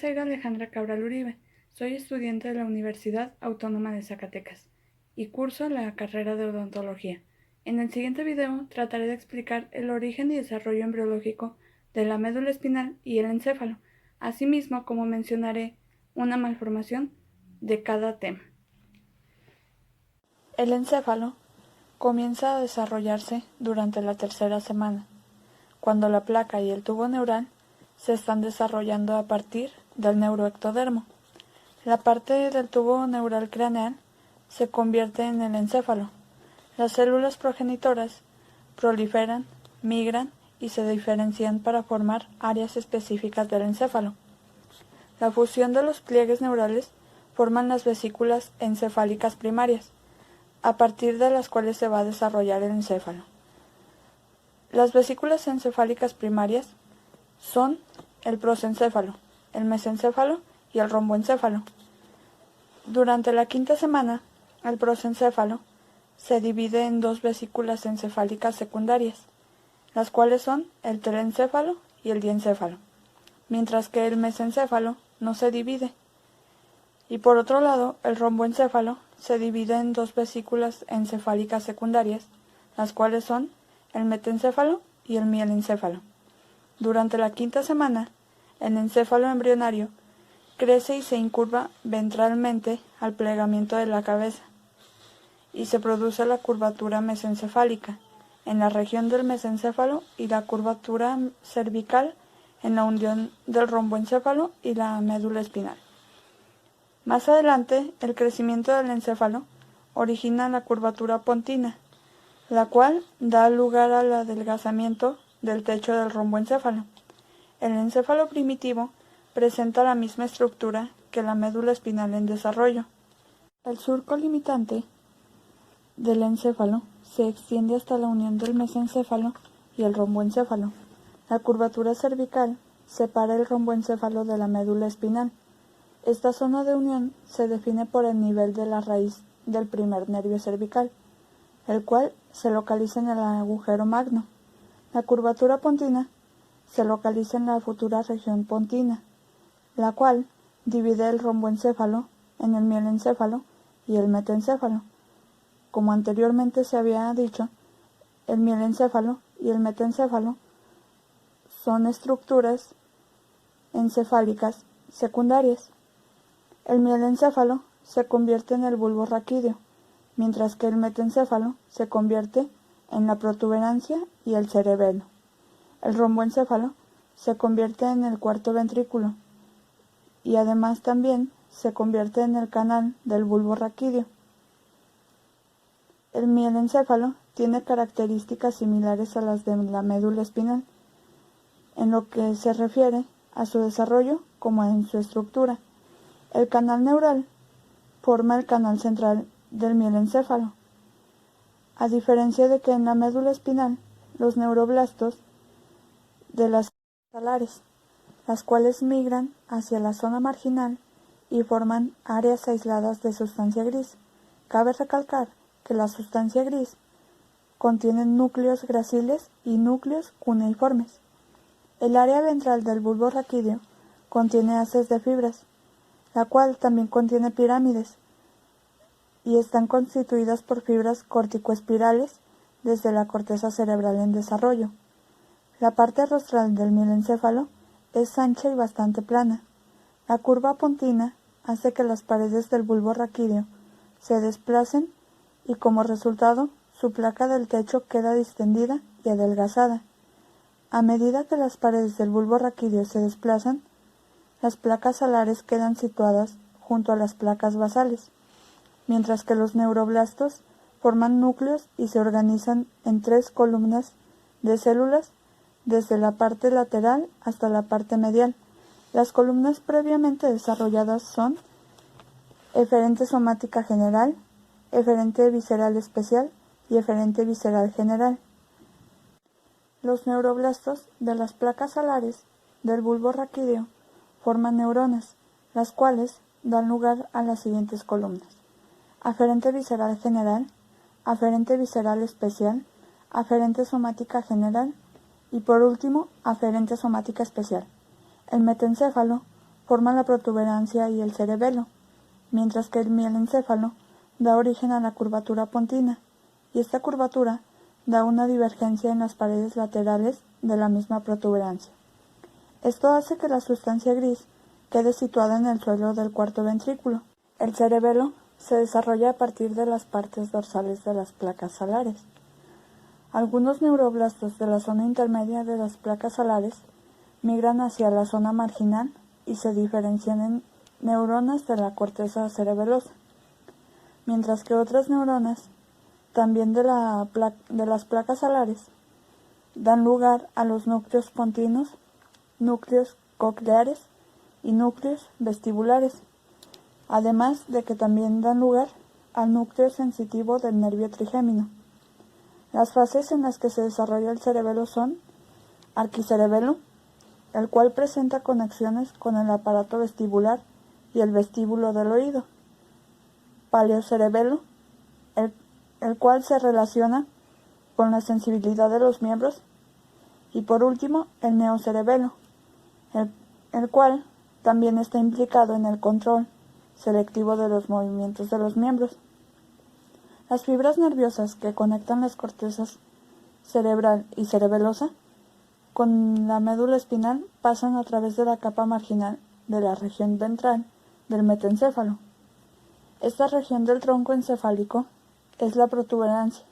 Zaira Alejandra Cabral Uribe, soy estudiante de la Universidad Autónoma de Zacatecas y curso la carrera de odontología. En el siguiente video trataré de explicar el origen y desarrollo embriológico de la médula espinal y el encéfalo, asimismo como mencionaré una malformación de cada tema. El encéfalo comienza a desarrollarse durante la tercera semana, cuando la placa y el tubo neural se están desarrollando a partir del neuroectodermo. La parte del tubo neural craneal se convierte en el encéfalo. Las células progenitoras proliferan, migran y se diferencian para formar áreas específicas del encéfalo. La fusión de los pliegues neurales forman las vesículas encefálicas primarias, a partir de las cuales se va a desarrollar el encéfalo. Las vesículas encefálicas primarias son el prosencéfalo, el mesencéfalo y el romboencéfalo. Durante la quinta semana, el prosencéfalo se divide en dos vesículas encefálicas secundarias, las cuales son el telencéfalo y el diencéfalo, mientras que el mesencéfalo no se divide. Y por otro lado, el romboencéfalo se divide en dos vesículas encefálicas secundarias, las cuales son el metencéfalo y el mielencéfalo. Durante la quinta semana, el encéfalo embrionario crece y se incurva ventralmente al plegamiento de la cabeza, y se produce la curvatura mesencefálica en la región del mesencéfalo y la curvatura cervical en la unión del romboencéfalo y la médula espinal. Más adelante, el crecimiento del encéfalo origina la curvatura pontina, la cual da lugar al adelgazamiento del techo del romboencéfalo. El encéfalo primitivo presenta la misma estructura que la médula espinal en desarrollo. El surco limitante del encéfalo se extiende hasta la unión del mesencéfalo y el romboencéfalo. La curvatura cervical separa el romboencéfalo de la médula espinal. Esta zona de unión se define por el nivel de la raíz del primer nervio cervical, el cual se localiza en el agujero magno. La curvatura pontina se localiza en la futura región pontina, la cual divide el romboencéfalo en el mielencéfalo y el metencéfalo. Como anteriormente se había dicho, el mielencéfalo y el metencéfalo son estructuras encefálicas secundarias. El mielencéfalo se convierte en el bulbo raquídeo, mientras que el metencéfalo se convierte en la protuberancia y el cerebelo. El romboencéfalo se convierte en el cuarto ventrículo y además también se convierte en el canal del bulbo raquídeo. El mielencéfalo tiene características similares a las de la médula espinal, en lo que se refiere a su desarrollo como en su estructura. El canal neural forma el canal central del mielencéfalo, a diferencia de que en la médula espinal los neuroblastos de las talares, las cuales migran hacia la zona marginal y forman áreas aisladas de sustancia gris. Cabe recalcar que la sustancia gris contiene núcleos graciles y núcleos cuneiformes. El área ventral del bulbo raquídeo contiene haces de fibras, la cual también contiene pirámides, y están constituidas por fibras corticoespirales desde la corteza cerebral en desarrollo. La parte rostral del mielencéfalo es ancha y bastante plana. La curva pontina hace que las paredes del bulbo raquídeo se desplacen y como resultado su placa del techo queda distendida y adelgazada. A medida que las paredes del bulbo raquídeo se desplazan, las placas alares quedan situadas junto a las placas basales, mientras que los neuroblastos forman núcleos y se organizan en tres columnas de células desde la parte lateral hasta la parte medial. Las columnas previamente desarrolladas son eferente somática general, eferente visceral especial y eferente visceral general. Los neuroblastos de las placas alares del bulbo raquídeo forman neuronas, las cuales dan lugar a las siguientes columnas: aferente visceral general, aferente visceral especial, aferente somática general y por último aferente somática especial. El metencéfalo forma la protuberancia y el cerebelo, mientras que el mielencéfalo da origen a la curvatura pontina, y esta curvatura da una divergencia en las paredes laterales de la misma protuberancia. Esto hace que la sustancia gris quede situada en el suelo del cuarto ventrículo. El cerebelo se desarrolla a partir de las partes dorsales de las placas alares. Algunos neuroblastos de la zona intermedia de las placas alares migran hacia la zona marginal y se diferencian en neuronas de la corteza cerebelosa, mientras que otras neuronas, también de las placas alares, dan lugar a los núcleos pontinos, núcleos cocleares y núcleos vestibulares, además de que también dan lugar al núcleo sensitivo del nervio trigémino. Las fases en las que se desarrolla el cerebelo son arquicerebelo, el cual presenta conexiones con el aparato vestibular y el vestíbulo del oído; paleocerebelo, el cual se relaciona con la sensibilidad de los miembros; y por último, el neocerebelo, el cual también está implicado en el control selectivo de los movimientos de los miembros. Las fibras nerviosas que conectan las cortezas cerebral y cerebelosa con la médula espinal pasan a través de la capa marginal de la región ventral del metaencéfalo. Esta región del tronco encefálico es la protuberancia.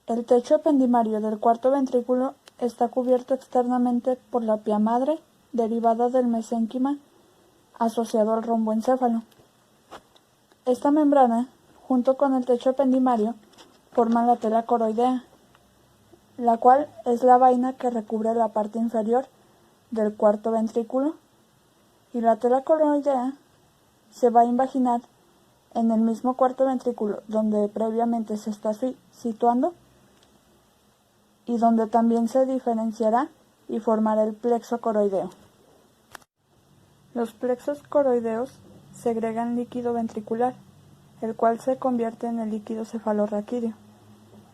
El techo ependimario del cuarto ventrículo está cubierto externamente por la pía madre derivada del mesénquima asociado al romboencéfalo. Esta membrana, junto con el techo ependimario, forma la tela coroidea, la cual es la vaina que recubre la parte inferior del cuarto ventrículo, y la tela coroidea se va a invaginar en el mismo cuarto ventrículo donde previamente se está situando y donde también se diferenciará y formará el plexo coroideo. Los plexos coroideos segregan líquido ventricular, el cual se convierte en el líquido cefalorraquídeo.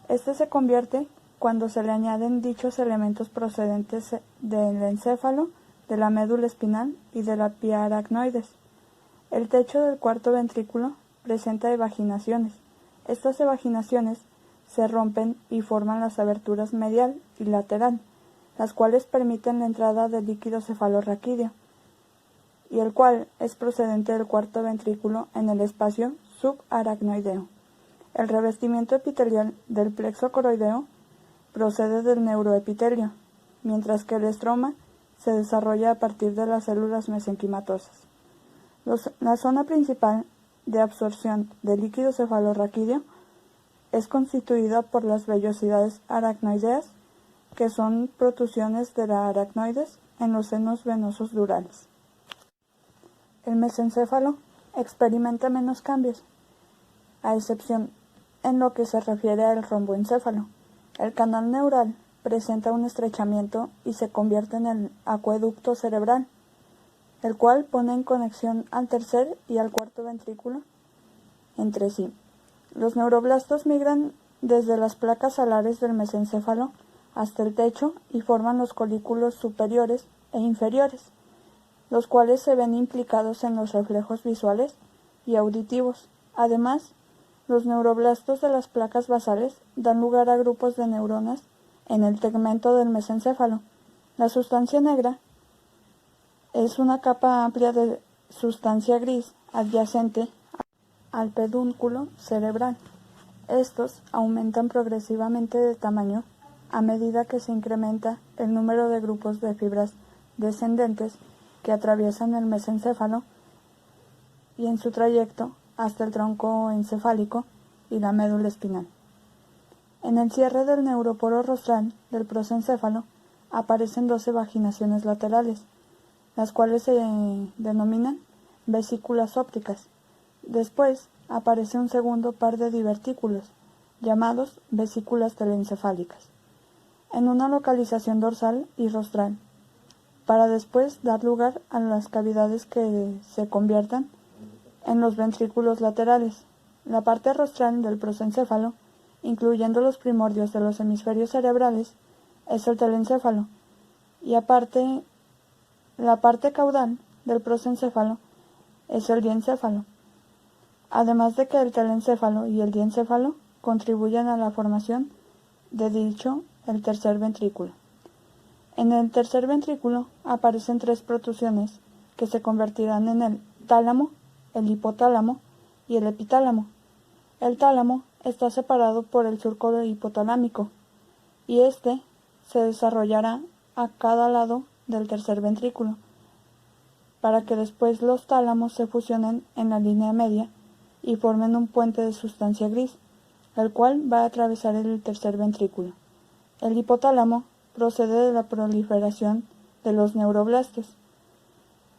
Este se convierte cuando se le añaden dichos elementos procedentes del encéfalo, de la médula espinal y de la pía aracnoides. El techo del cuarto ventrículo presenta evaginaciones. Estas evaginaciones se rompen y forman las aberturas medial y lateral, las cuales permiten la entrada del líquido cefalorraquídeo, y el cual es procedente del cuarto ventrículo en el espacio subaracnoideo. El revestimiento epitelial del plexo coroideo procede del neuroepitelio, mientras que el estroma se desarrolla a partir de las células mesenquimatosas. La zona principal de absorción del líquido cefalorraquídeo es constituida por las vellosidades aracnoideas, que son protusiones de la aracnoides en los senos venosos durales. El mesencéfalo experimenta menos cambios, a excepción en lo que se refiere al romboencéfalo. El canal neural presenta un estrechamiento y se convierte en el acueducto cerebral, el cual pone en conexión al tercer y al cuarto ventrículo entre sí. Los neuroblastos migran desde las placas alares del mesencéfalo hasta el techo y forman los colículos superiores e inferiores, los cuales se ven implicados en los reflejos visuales y auditivos. Además, los neuroblastos de las placas basales dan lugar a grupos de neuronas en el tegmento del mesencéfalo. La sustancia negra es una capa amplia de sustancia gris adyacente al pedúnculo cerebral. Estos aumentan progresivamente de tamaño a medida que se incrementa el número de grupos de fibras descendentes que atraviesan el mesencéfalo y en su trayecto hasta el tronco encefálico y la médula espinal. En el cierre del neuroporo rostral del prosencéfalo aparecen 12 vaginaciones laterales, las cuales se denominan vesículas ópticas. Después aparece un segundo par de divertículos, llamados vesículas telencefálicas, en una localización dorsal y rostral, para después dar lugar a las cavidades que se conviertan en los ventrículos laterales. La parte rostral del prosencéfalo, incluyendo los primordios de los hemisferios cerebrales, es el telencéfalo, y aparte La parte caudal del prosencéfalo es el diencéfalo, además de que el telencéfalo y el diencéfalo contribuyen a la formación de dicho el tercer ventrículo. En el tercer ventrículo aparecen tres protrusiones que se convertirán en el tálamo, el hipotálamo y el epitálamo. El tálamo está separado por el surco hipotalámico y este se desarrollará a cada lado del tercer ventrículo, para que después los tálamos se fusionen en la línea media y formen un puente de sustancia gris, el cual va a atravesar el tercer ventrículo. El hipotálamo procede de la proliferación de los neuroblastos,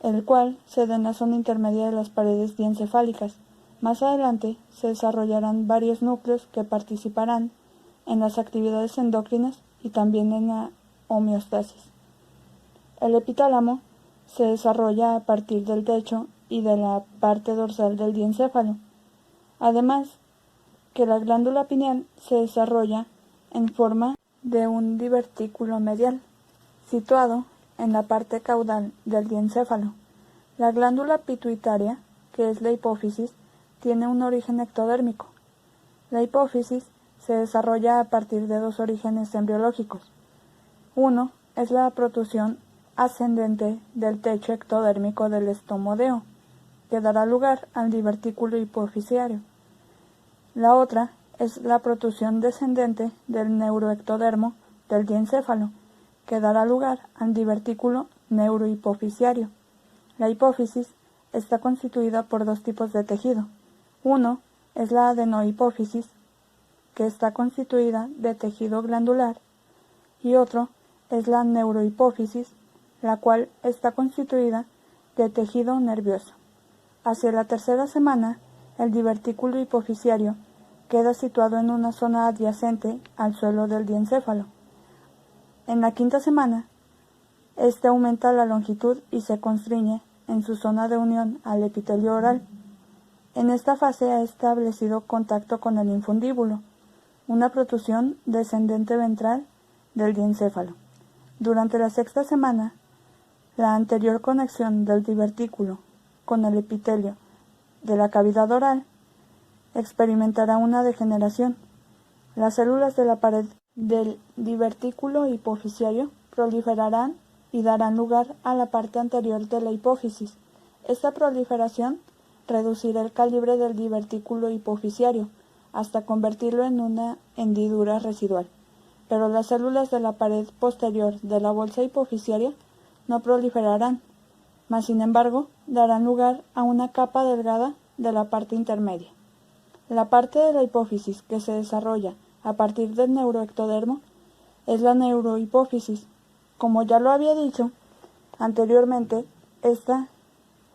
el cual se da en la zona intermedia de las paredes diencefálicas. Más adelante se desarrollarán varios núcleos que participarán en las actividades endocrinas y también en la homeostasis. El epitálamo se desarrolla a partir del techo y de la parte dorsal del diencéfalo. Además, que la glándula pineal se desarrolla en forma de un divertículo medial, situado en la parte caudal del diencéfalo. La glándula pituitaria, que es la hipófisis, tiene un origen ectodérmico. La hipófisis se desarrolla a partir de dos orígenes embriológicos. Uno es la protrusión ascendente del techo ectodérmico del estomodeo, que dará lugar al divertículo hipofisiario. La otra es la protrusión descendente del neuroectodermo del diencéfalo, que dará lugar al divertículo neurohipofisiario. La hipófisis está constituida por dos tipos de tejido. Uno es la adenohipófisis, que está constituida de tejido glandular, y otro es la neurohipófisis, la cual está constituida de tejido nervioso. Hacia la tercera semana, el divertículo hipofisiario queda situado en una zona adyacente al suelo del diencéfalo. En la quinta semana, este aumenta la longitud y se constriñe en su zona de unión al epitelio oral. En esta fase ha establecido contacto con el infundíbulo, una protrusión descendente ventral del diencéfalo. Durante la sexta semana, la anterior conexión del divertículo con el epitelio de la cavidad oral experimentará una degeneración. Las células de la pared del divertículo hipofisiario proliferarán y darán lugar a la parte anterior de la hipófisis. Esta proliferación reducirá el calibre del divertículo hipofisiario hasta convertirlo en una hendidura residual, pero las células de la pared posterior de la bolsa hipofisiaria no proliferarán, mas sin embargo darán lugar a una capa delgada de la parte intermedia. La parte de la hipófisis que se desarrolla a partir del neuroectodermo es la neurohipófisis. Como ya lo había dicho anteriormente, esta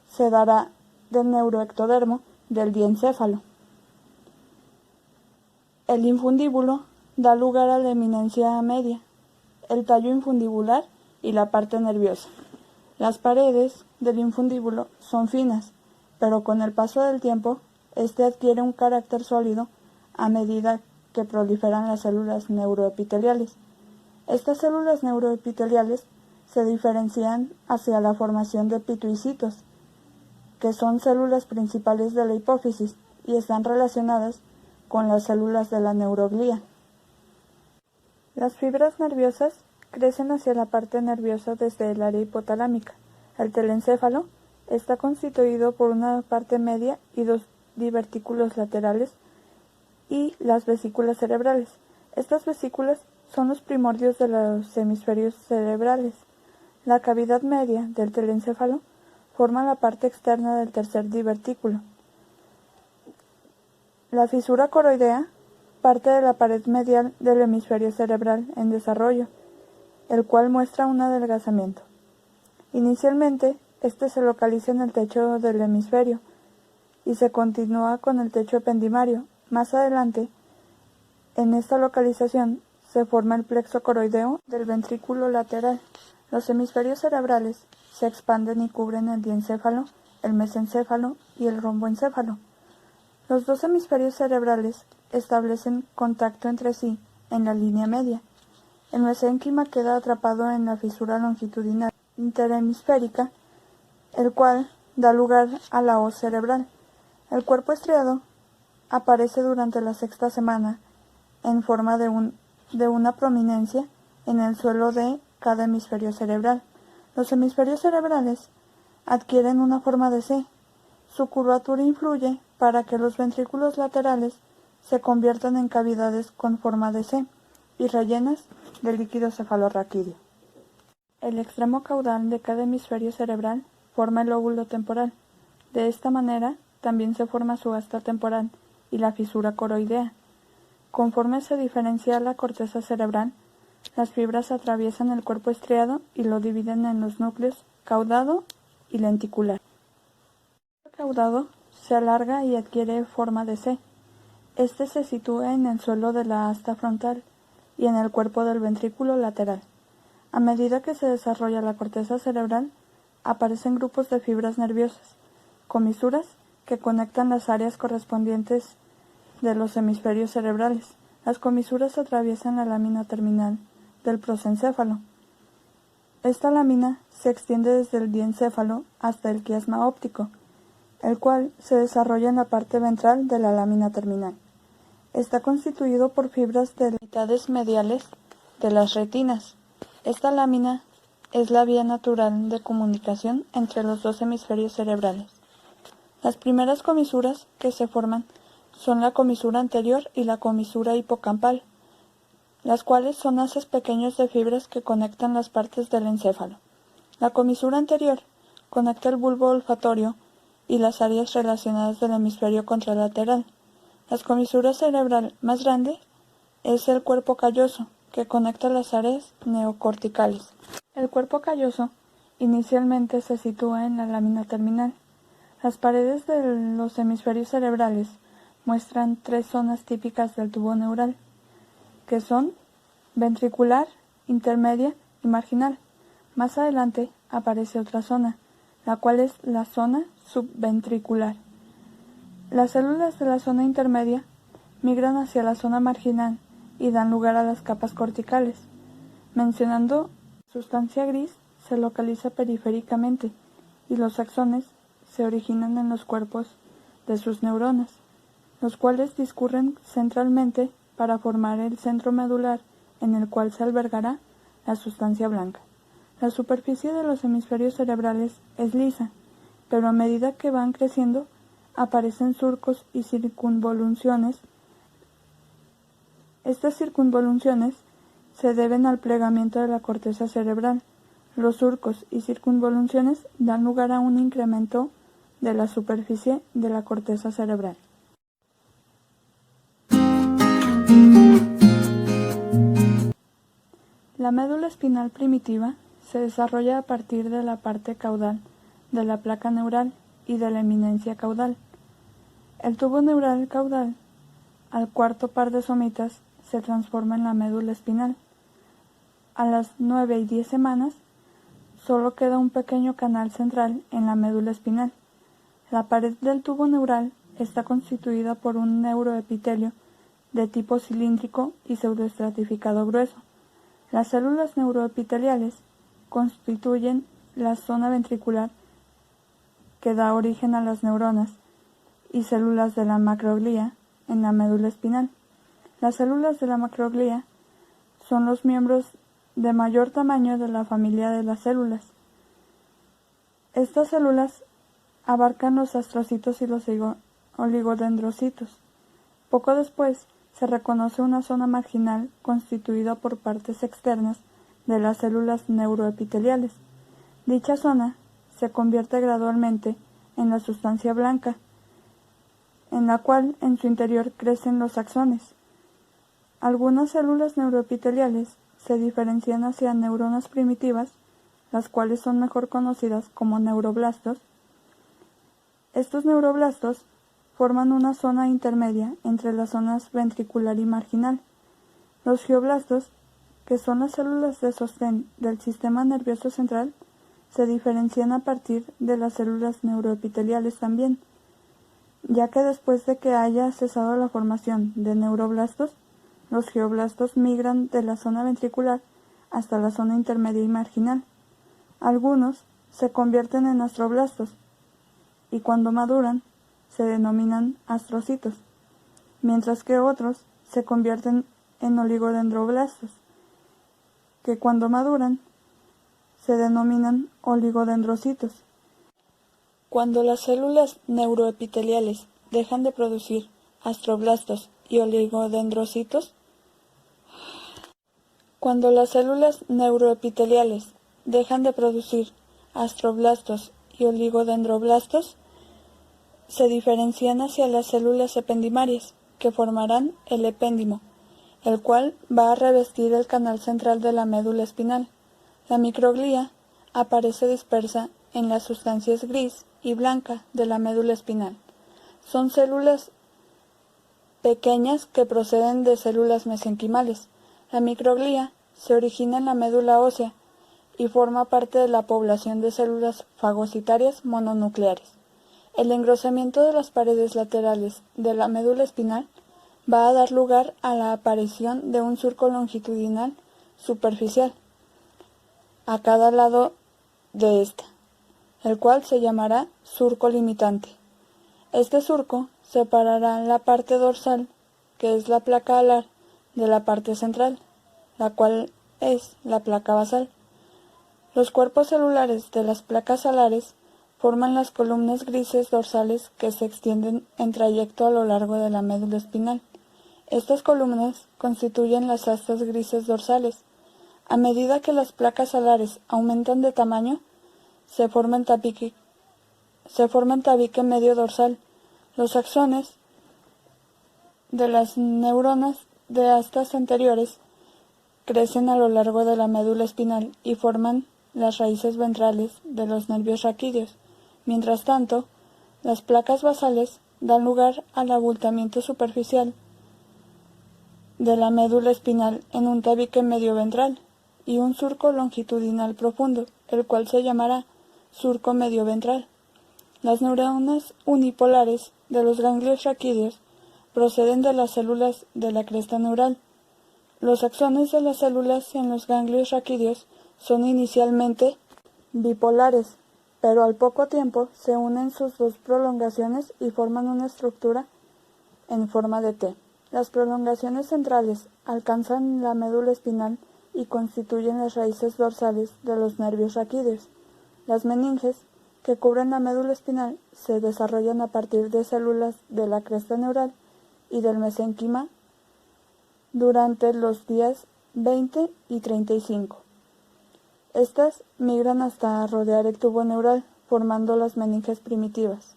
se dará del neuroectodermo del diencéfalo. El infundíbulo da lugar a la eminencia media, el tallo infundibular y la parte nerviosa. Las paredes del infundíbulo son finas, pero con el paso del tiempo, este adquiere un carácter sólido a medida que proliferan las células neuroepiteliales. Estas células neuroepiteliales se diferencian hacia la formación de pituicitos, que son células principales de la hipófisis y están relacionadas con las células de la neuroglía. Las fibras nerviosas crecen hacia la parte nerviosa desde el área hipotalámica. El telencéfalo está constituido por una parte media y dos divertículos laterales y las vesículas cerebrales. Estas vesículas son los primordios de los hemisferios cerebrales. La cavidad media del telencéfalo forma la parte externa del tercer divertículo. La fisura coroidea parte de la pared medial del hemisferio cerebral en desarrollo, el cual muestra un adelgazamiento. Inicialmente, este se localiza en el techo del hemisferio y se continúa con el techo ependimario. Más adelante, en esta localización, se forma el plexo coroideo del ventrículo lateral. Los hemisferios cerebrales se expanden y cubren el diencéfalo, el mesencéfalo y el romboencéfalo. Los dos hemisferios cerebrales establecen contacto entre sí en la línea media. El mesénquima queda atrapado en la fisura longitudinal interhemisférica, el cual da lugar a la hoz cerebral. El cuerpo estriado aparece durante la sexta semana en forma de una prominencia en el suelo de cada hemisferio cerebral. Los hemisferios cerebrales adquieren una forma de C. Su curvatura influye para que los ventrículos laterales se conviertan en cavidades con forma de C y rellenas de líquido cefalorraquídeo. El extremo caudal de cada hemisferio cerebral forma el lóbulo temporal. De esta manera, también se forma su asta temporal y la fisura coroidea. Conforme se diferencia la corteza cerebral, las fibras atraviesan el cuerpo estriado y lo dividen en los núcleos caudado y lenticular. El caudado se alarga y adquiere forma de C. Este se sitúa en el suelo de la asta frontal y en el cuerpo del ventrículo lateral. A medida que se desarrolla la corteza cerebral, aparecen grupos de fibras nerviosas, comisuras, que conectan las áreas correspondientes de los hemisferios cerebrales. Las comisuras atraviesan la lámina terminal del prosencéfalo. Esta lámina se extiende desde el diencéfalo hasta el quiasma óptico, el cual se desarrolla en la parte ventral de la lámina terminal. Está constituido por fibras de mitades mediales de las retinas. Esta lámina es la vía natural de comunicación entre los dos hemisferios cerebrales. Las primeras comisuras que se forman son la comisura anterior y la comisura hipocampal, las cuales son haces pequeños de fibras que conectan las partes del encéfalo. La comisura anterior conecta el bulbo olfatorio y las áreas relacionadas del hemisferio contralateral. La comisura cerebral más grande es el cuerpo calloso, que conecta las áreas neocorticales. El cuerpo calloso inicialmente se sitúa en la lámina terminal. Las paredes de los hemisferios cerebrales muestran tres zonas típicas del tubo neural, que son ventricular, intermedia y marginal. Más adelante aparece otra zona, la cual es la zona subventricular. Las células de la zona intermedia migran hacia la zona marginal y dan lugar a las capas corticales. Mencionando sustancia gris se localiza periféricamente y los axones se originan en los cuerpos de sus neuronas, los cuales discurren centralmente para formar el centro medular en el cual se albergará la sustancia blanca. La superficie de los hemisferios cerebrales es lisa, pero a medida que van creciendo aparecen surcos y circunvoluciones. Estas circunvoluciones se deben al plegamiento de la corteza cerebral. Los surcos y circunvoluciones dan lugar a un incremento de la superficie de la corteza cerebral. La médula espinal primitiva se desarrolla a partir de la parte caudal de la placa neural y de la eminencia caudal. El tubo neural caudal, al cuarto par de somitas, se transforma en la médula espinal. A las 9 y 10 semanas, solo queda un pequeño canal central en la médula espinal. La pared del tubo neural está constituida por un neuroepitelio de tipo cilíndrico y pseudoestratificado grueso. Las células neuroepiteliales constituyen la zona ventricular que da origen a las neuronas y células de la macroglía en la médula espinal. Las células de la macroglía son los miembros de mayor tamaño de la familia de las células. Estas células abarcan los astrocitos y los oligodendrocitos. Poco después se reconoce una zona marginal constituida por partes externas de las células neuroepiteliales. Dicha zona se convierte gradualmente en la sustancia blanca, en la cual en su interior crecen los axones. Algunas células neuroepiteliales se diferencian hacia neuronas primitivas, las cuales son mejor conocidas como neuroblastos. Estos neuroblastos forman una zona intermedia entre las zonas ventricular y marginal. Los geoblastos, que son las células de sostén del sistema nervioso central, se diferencian a partir de las células neuroepiteliales también, ya que después de que haya cesado la formación de neuroblastos, los geoblastos migran de la zona ventricular hasta la zona intermedia y marginal. Algunos se convierten en astroblastos y cuando maduran se denominan astrocitos, mientras que otros se convierten en oligodendroblastos, que cuando maduran se denominan oligodendrocitos. Cuando las células neuroepiteliales dejan de producir astroblastos y oligodendrocitos, cuando las células neuroepiteliales dejan de producir astroblastos y oligodendroblastos, se diferencian hacia las células ependimarias, que formarán el epéndimo, el cual va a revestir el canal central de la médula espinal. La microglía aparece dispersa en las sustancias gris y blanca de la médula espinal. Son células pequeñas que proceden de células mesenquimales. La microglía se origina en la médula ósea y forma parte de la población de células fagocitarias mononucleares. El engrosamiento de las paredes laterales de la médula espinal va a dar lugar a la aparición de un surco longitudinal superficial a cada lado de esta, el cual se llamará surco limitante. Este surco separará la parte dorsal, que es la placa alar, de la parte central, la cual es la placa basal. Los cuerpos celulares de las placas alares forman las columnas grises dorsales que se extienden en trayecto a lo largo de la médula espinal. Estas columnas constituyen las astas grises dorsales. A medida que las placas alares aumentan de tamaño, se forma el tabique medio dorsal. Los axones de las neuronas de astas anteriores crecen a lo largo de la médula espinal y forman las raíces ventrales de los nervios raquídeos. Mientras tanto, las placas basales dan lugar al abultamiento superficial de la médula espinal en un tabique medio ventral y un surco longitudinal profundo, el cual se llamará surco medio ventral. Las neuronas unipolares de los ganglios raquídeos proceden de las células de la cresta neural. Los axones de las células en los ganglios raquídeos son inicialmente bipolares, pero al poco tiempo se unen sus dos prolongaciones y forman una estructura en forma de T. Las prolongaciones centrales alcanzan la médula espinal y constituyen las raíces dorsales de los nervios raquídeos. Las meninges, que cubren la médula espinal, se desarrollan a partir de células de la cresta neural y del mesenquima durante los días 20 y 35. Estas migran hasta rodear el tubo neural, formando las meninges primitivas.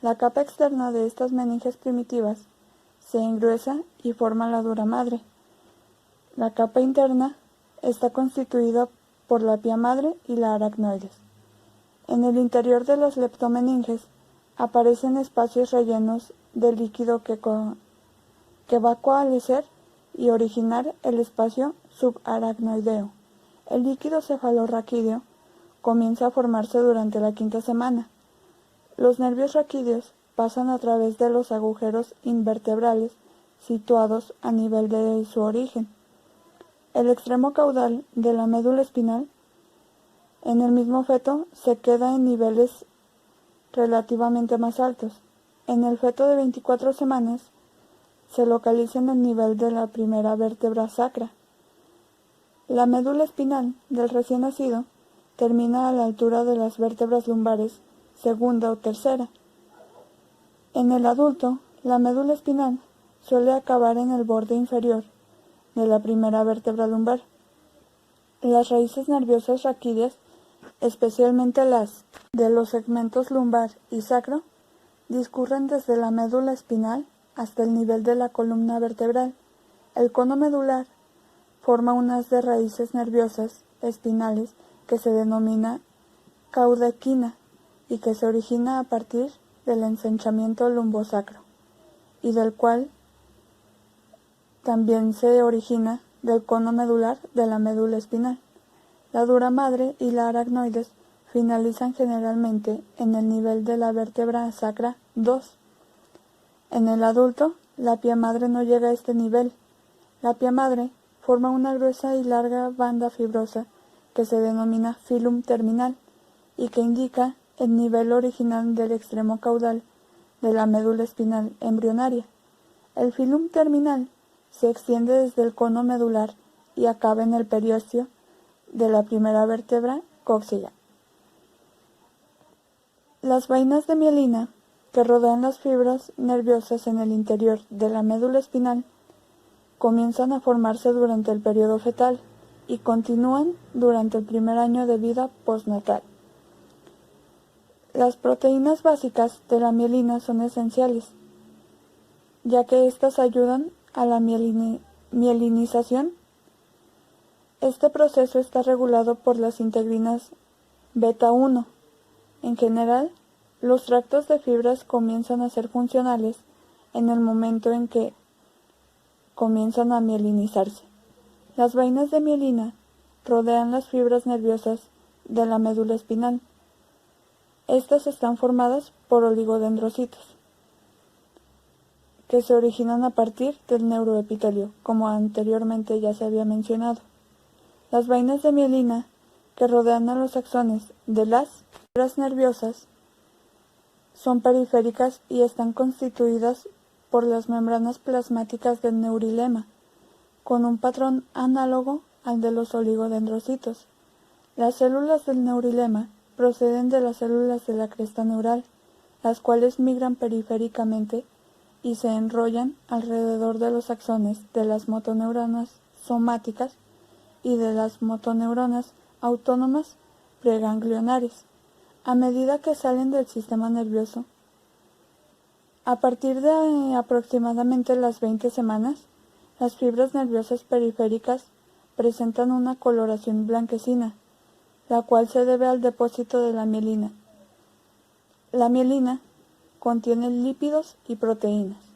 La capa externa de estas meninges primitivas se engruesa y forma la dura madre. La capa interna está constituida por la pía madre y la aracnoides. En el interior de las leptomeninges aparecen espacios rellenos de líquido que va a coalescer y originar el espacio subaracnoideo. El líquido cefalorraquídeo comienza a formarse durante la quinta semana. Los nervios raquídeos pasan a través de los agujeros invertebrales situados a nivel de su origen. El extremo caudal de la médula espinal en el mismo feto se queda en niveles relativamente más altos. En el feto de 24 semanas se localiza en el nivel de la primera vértebra sacra. La médula espinal del recién nacido termina a la altura de las vértebras lumbares, segunda o tercera. En el adulto, la médula espinal suele acabar en el borde inferior de la primera vértebra lumbar. Las raíces nerviosas raquídeas, especialmente las de los segmentos lumbar y sacro, discurren desde la médula espinal hasta el nivel de la columna vertebral. El cono medular forma un haz de raíces nerviosas espinales que se denomina caudequina y que se origina a partir del ensanchamiento lumbosacro y del cual también se origina del cono medular de la médula espinal. La dura madre y la aracnoides finalizan generalmente en el nivel de la vértebra sacra 2. En el adulto, la pía madre no llega a este nivel. La pía madre forma una gruesa y larga banda fibrosa que se denomina filum terminal y que indica el nivel original del extremo caudal de la médula espinal embrionaria. El filum terminal se extiende desde el cono medular y acaba en el periósteo de la primera vértebra cóccega. Las vainas de mielina que rodean las fibras nerviosas en el interior de la médula espinal comienzan a formarse durante el periodo fetal y continúan durante el primer año de vida postnatal. Las proteínas básicas de la mielina son esenciales, ya que éstas ayudan a la mielinización. Este proceso está regulado por las integrinas beta 1. En general, los tractos de fibras comienzan a ser funcionales en el momento en que comienzan a mielinizarse. Las vainas de mielina rodean las fibras nerviosas de la médula espinal. Estas están formadas por oligodendrocitos, que se originan a partir del neuroepitelio, como anteriormente ya se había mencionado. Las vainas de mielina que rodean a los axones de las fibras nerviosas son periféricas y están constituidas por las membranas plasmáticas del neurilema, con un patrón análogo al de los oligodendrocitos. Las células del neurilema proceden de las células de la cresta neural, las cuales migran periféricamente y se enrollan alrededor de los axones de las motoneuronas somáticas y de las motoneuronas autónomas preganglionares, a medida que salen del sistema nervioso. A partir de aproximadamente las 20 semanas, las fibras nerviosas periféricas presentan una coloración blanquecina, la cual se debe al depósito de la mielina. La mielina contiene lípidos y proteínas.